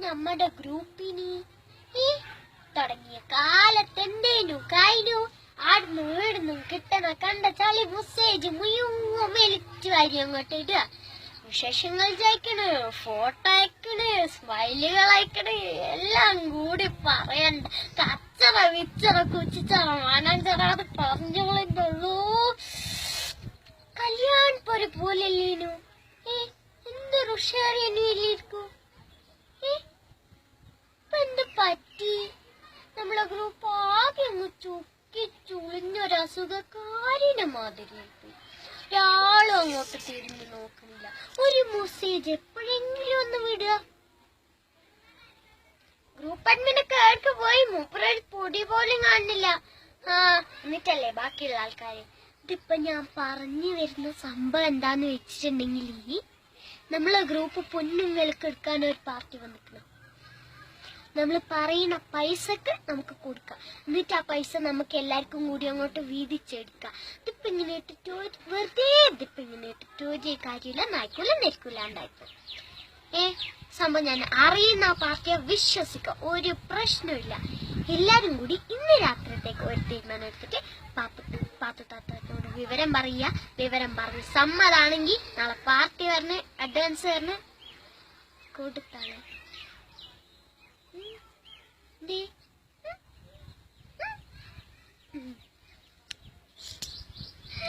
നമ്മുടെ ഗ്രൂപ്പിന് തുടങ്ങിയ കാലത്തെന്തേനു കഴിഞ്ഞു ആടുന്നു വീടുന്നു കിട്ടണ കണ്ട ചളി മെസ്സേജ് മുഴുവൻ വലിച്ചു വാരി അങ്ങോട്ട് ഇടുക. വിശേഷങ്ങൾ ജയിക്കണ്, ഫോട്ടോ അയക്കണ്, സ്മൈലുകൾ അയക്കണ്, എല്ലാം കൂടി പറയണ്ട. കച്ചറ വിച്ചറ കുച്ചിച്ചറ മാനാഞ്ചറാത് പറഞ്ഞോളുള്ളൂ. കല്യാൺപൊരു പോലല്ലേനു. എന്തൊരു ഉഷാറിയനും ഇല്ലിരിക്കൂ. ഇപ്പൊ എന്ത് പറ്റി? നമ്മളെ ഗ്രൂപ്പ് ആകെ അങ്ങ് ചുക്കി ചുളിഞ്ഞൊരസുഖക്കാരിനെ മാതിരി. ഒരാളും അങ്ങോട്ട് തിരിഞ്ഞു നോക്കുന്നില്ല. ഒരു മെസ്സേജ് എപ്പോഴെങ്കിലും ഒന്ന് വിടുക. ഗ്രൂപ്പ് അഡ്മിനെ കേൾക്ക് പോയി മൂപ്പരൊരു പൊടി പോലും കാണുന്നില്ല. എന്നിട്ടല്ലേ ബാക്കിയുള്ള ആൾക്കാര്. ഇതിപ്പൊ ഞാൻ പറഞ്ഞു വരുന്ന സംഭവം എന്താന്ന് വെച്ചിട്ടുണ്ടെങ്കിൽ, നമ്മളെ ഗ്രൂപ്പ് പൊന്നുങ്ങൾക്ക് എടുക്കാൻ ഒരു പാർട്ടി വന്നിക്കണം. നമ്മൾ പറയുന്ന പൈസക്ക് നമുക്ക് കൊടുക്കാം. എന്നിട്ട് ആ പൈസ നമുക്ക് എല്ലാവർക്കും കൂടി അങ്ങോട്ട് വീതിച്ചെടുക്കാം. ഇതിപ്പോ ഇങ്ങനെ ഇട്ടിട്ട് വെറുതെ ഇതിപ്പോ ഇങ്ങനെ ഇട്ടിട്ട് ഒരു കാര്യമില്ല, നായ്ക്കൂല നെരിക്കൂലാണ്ടായിപ്പോ. സംഭവം ഞാൻ അറിയുന്ന ആ പാർട്ടിയെ വിശ്വസിക്കുക, ഒരു പ്രശ്നമില്ല. എല്ലാരും കൂടി ഇന്ന് രാത്രിത്തേക്ക് ഒരു തീരുമാനം എടുത്തിട്ട് പാത്തു താത്തോട് വിവരം പറയുക. വിവരം പറഞ്ഞ് സമ്മതാണെങ്കിൽ നാളെ പാർട്ടി വരണേ, അഡ്വാൻസ് വരണേ കൊടുത്താണ്. Mm-hmm.